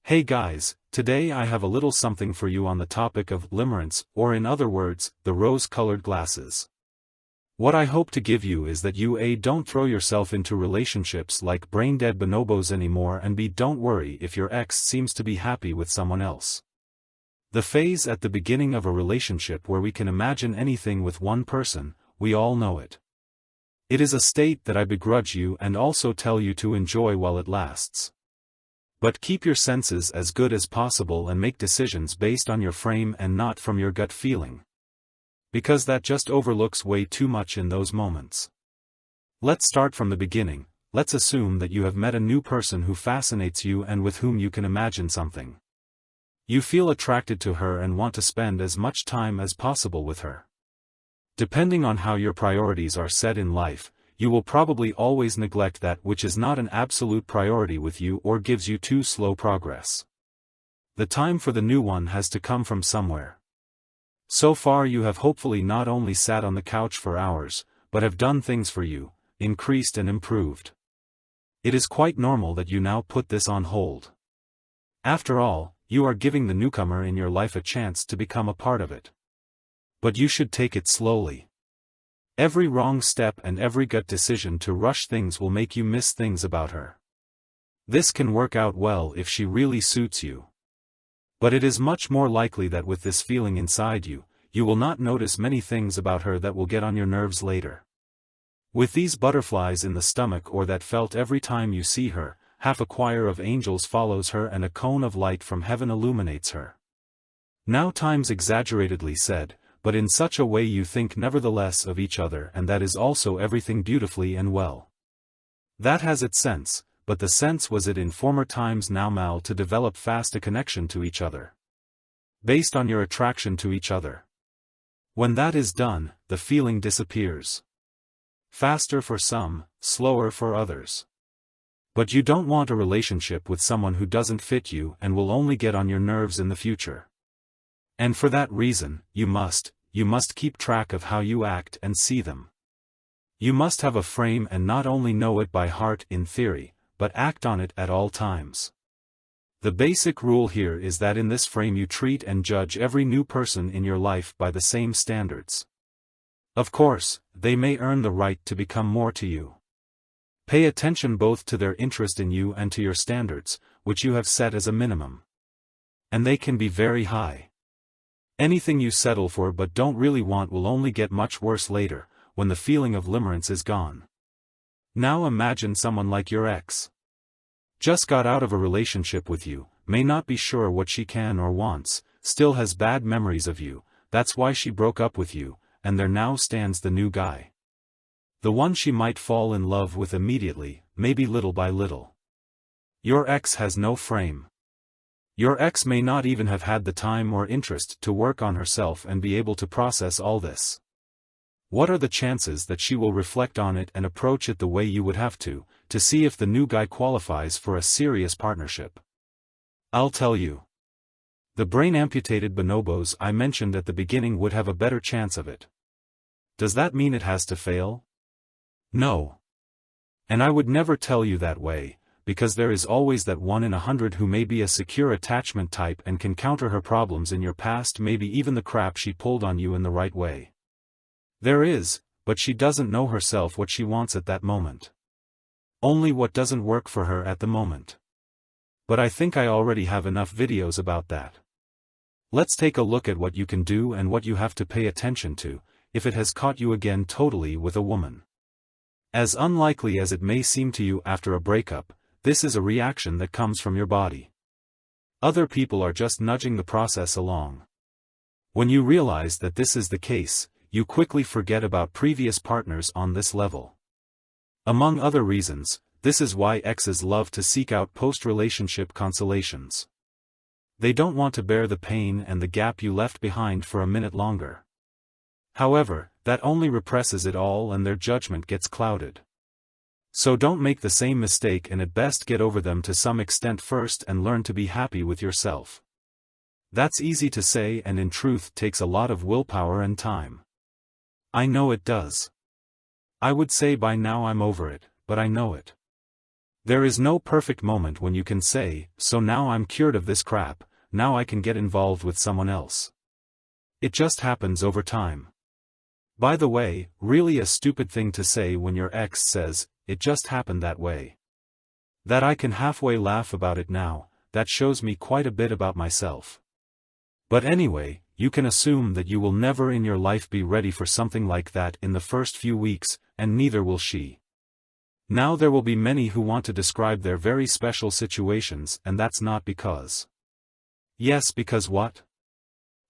Hey guys, today I have a little something for you on the topic of limerence, or in other words, the rose-colored glasses. What I hope to give you is that you don't throw yourself into relationships like brain-dead bonobos anymore, and don't worry if your ex seems to be happy with someone else. The phase at the beginning of a relationship where we can imagine anything with one person, we all know it. It is a state that I begrudge you and also tell you to enjoy while it lasts. But keep your senses as good as possible and make decisions based on your frame and not from your gut feeling. Because that just overlooks way too much in those moments. Let's start from the beginning. Let's assume that you have met a new person who fascinates you and with whom you can imagine something. You feel attracted to her and want to spend as much time as possible with her. Depending on how your priorities are set in life, you will probably always neglect that which is not an absolute priority with you or gives you too slow progress. The time for the new one has to come from somewhere. So far you have hopefully not only sat on the couch for hours, but have done things for you, increased and improved. It is quite normal that you now put this on hold. After all, you are giving the newcomer in your life a chance to become a part of it. But you should take it slowly. Every wrong step and every gut decision to rush things will make you miss things about her. This can work out well if she really suits you. But it is much more likely that with this feeling inside you, you will not notice many things about her that will get on your nerves later. With these butterflies in the stomach or that felt every time you see her, half a choir of angels follows her and a cone of light from heaven illuminates her. Now times exaggeratedly said, but in such a way you think nevertheless of each other, and that is also everything beautifully and well. That has its sense, but the sense was it in former times now mal to develop fast a connection to each other. Based on your attraction to each other. When that is done, the feeling disappears. Faster for some, slower for others. But you don't want a relationship with someone who doesn't fit you and will only get on your nerves in the future. And for that reason, you must keep track of how you act and see them. You must have a frame and not only know it by heart in theory, but act on it at all times. The basic rule here is that in this frame you treat and judge every new person in your life by the same standards. Of course, they may earn the right to become more to you. Pay attention both to their interest in you and to your standards, which you have set as a minimum. And they can be very high. Anything you settle for but don't really want will only get much worse later, when the feeling of limerence is gone. Now imagine someone like your ex. Just got out of a relationship with you, may not be sure what she can or wants, still has bad memories of you, that's why she broke up with you, and there now stands the new guy. The one she might fall in love with immediately, maybe little by little. Your ex has no frame. Your ex may not even have had the time or interest to work on herself and be able to process all this. What are the chances that she will reflect on it and approach it the way you would have to see if the new guy qualifies for a serious partnership? I'll tell you. The brain-amputated bonobos I mentioned at the beginning would have a better chance of it. Does that mean it has to fail? No. And I would never tell you that way, because there is always that 1 in 100 who may be a secure attachment type and can counter her problems in your past, maybe even the crap she pulled on you in the right way. There is, but she doesn't know herself what she wants at that moment. Only what doesn't work for her at the moment. But I think I already have enough videos about that. Let's take a look at what you can do and what you have to pay attention to, if it has caught you again totally with a woman. As unlikely as it may seem to you after a breakup, this is a reaction that comes from your body. Other people are just nudging the process along. When you realize that this is the case, you quickly forget about previous partners on this level. Among other reasons, this is why exes love to seek out post-relationship consolations. They don't want to bear the pain and the gap you left behind for a minute longer. However, that only represses it all and their judgment gets clouded. So don't make the same mistake and at best get over them to some extent first and learn to be happy with yourself. That's easy to say and in truth takes a lot of willpower and time. I know it does. I would say by now I'm over it, but I know it. There is no perfect moment when you can say, so now I'm cured of this crap, now I can get involved with someone else. It just happens over time. By the way, really a stupid thing to say when your ex says, it just happened that way. That I can halfway laugh about it now, that shows me quite a bit about myself. But anyway, you can assume that you will never in your life be ready for something like that in the first few weeks, and neither will she. Now there will be many who want to describe their very special situations, and that's not because. Yes, because what?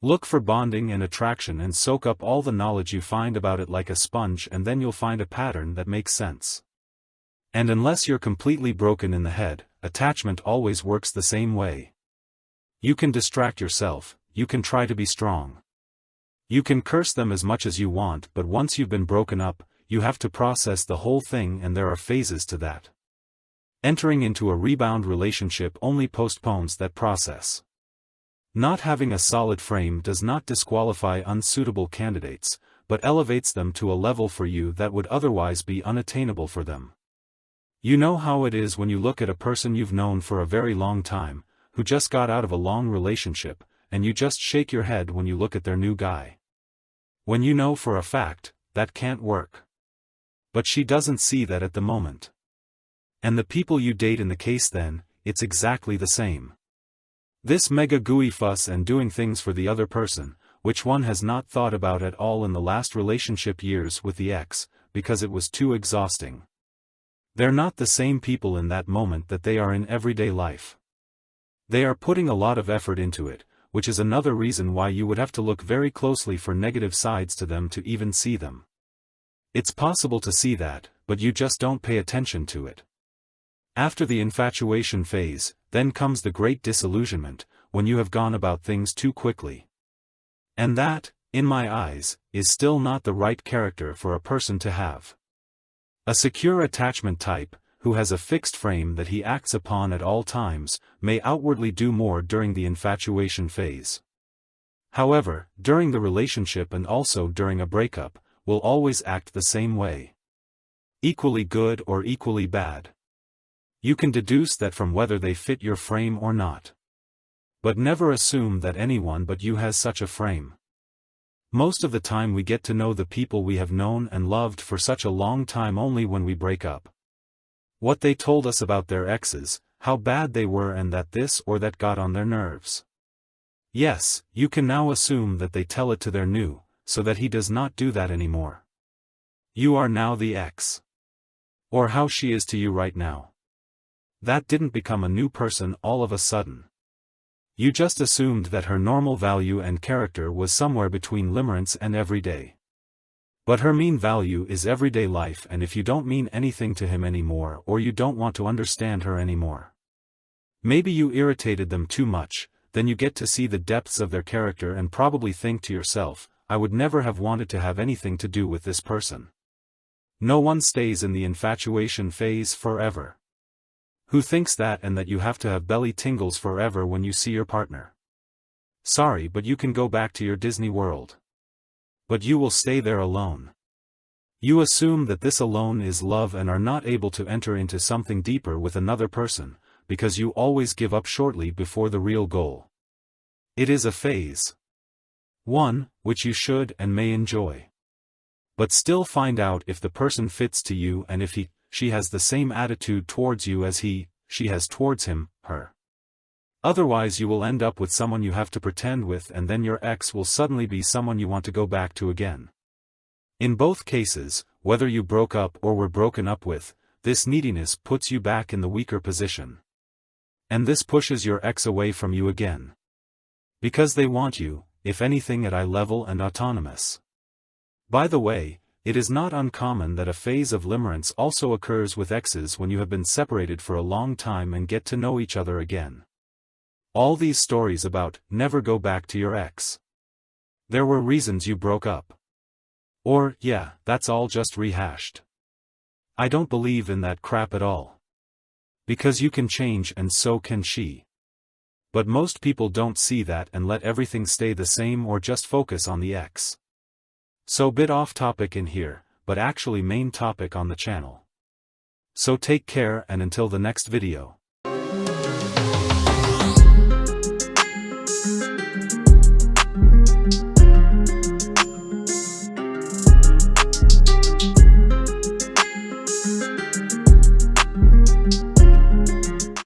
Look for bonding and attraction and soak up all the knowledge you find about it like a sponge, and then you'll find a pattern that makes sense. And unless you're completely broken in the head, attachment always works the same way. You can distract yourself, you can try to be strong. You can curse them as much as you want, but once you've been broken up, you have to process the whole thing, and there are phases to that. Entering into a rebound relationship only postpones that process. Not having a solid frame does not disqualify unsuitable candidates, but elevates them to a level for you that would otherwise be unattainable for them. You know how it is when you look at a person you've known for a very long time, who just got out of a long relationship, and you just shake your head when you look at their new guy. When you know for a fact, that can't work. But she doesn't see that at the moment. And the people you date in the case then, it's exactly the same. This mega gooey fuss and doing things for the other person, which one has not thought about at all in the last relationship years with the ex, because it was too exhausting. They're not the same people in that moment that they are in everyday life. They are putting a lot of effort into it, which is another reason why you would have to look very closely for negative sides to them to even see them. It's possible to see that, but you just don't pay attention to it. After the infatuation phase, then comes the great disillusionment, when you have gone about things too quickly. And that, in my eyes, is still not the right character for a person to have. A secure attachment type, who has a fixed frame that he acts upon at all times, may outwardly do more during the infatuation phase. However, during the relationship and also during a breakup, will always act the same way. Equally good or equally bad. You can deduce that from whether they fit your frame or not. But never assume that anyone but you has such a frame. Most of the time we get to know the people we have known and loved for such a long time only when we break up. What they told us about their exes, how bad they were, and that this or that got on their nerves. Yes, you can now assume that they tell it to their new, so that he does not do that anymore. You are now the ex. Or how she is to you right now. That didn't become a new person all of a sudden. You just assumed that her normal value and character was somewhere between limerence and everyday. But her mean value is everyday life, and if you don't mean anything to him anymore, or you don't want to understand her anymore, maybe you irritated them too much, then you get to see the depths of their character and probably think to yourself, I would never have wanted to have anything to do with this person. No one stays in the infatuation phase forever. Who thinks that, and that you have to have belly tingles forever when you see your partner? Sorry, but you can go back to your Disney World. But you will stay there alone. You assume that this alone is love and are not able to enter into something deeper with another person, because you always give up shortly before the real goal. It is a phase. One, which you should and may enjoy. But still find out if the person fits to you and if she has the same attitude towards you as she has towards him, her. Otherwise you will end up with someone you have to pretend with, and then your ex will suddenly be someone you want to go back to again. In both cases, whether you broke up or were broken up with, this neediness puts you back in the weaker position. And this pushes your ex away from you again. Because they want you, if anything, at eye level and autonomous. By the way, it is not uncommon that a phase of limerence also occurs with exes when you have been separated for a long time and get to know each other again. All these stories about, never go back to your ex. There were reasons you broke up. Or, yeah, that's all just rehashed. I don't believe in that crap at all. Because you can change and so can she. But most people don't see that and let everything stay the same or just focus on the ex. So bit off topic in here, but actually main topic on the channel. So take care and until the next video.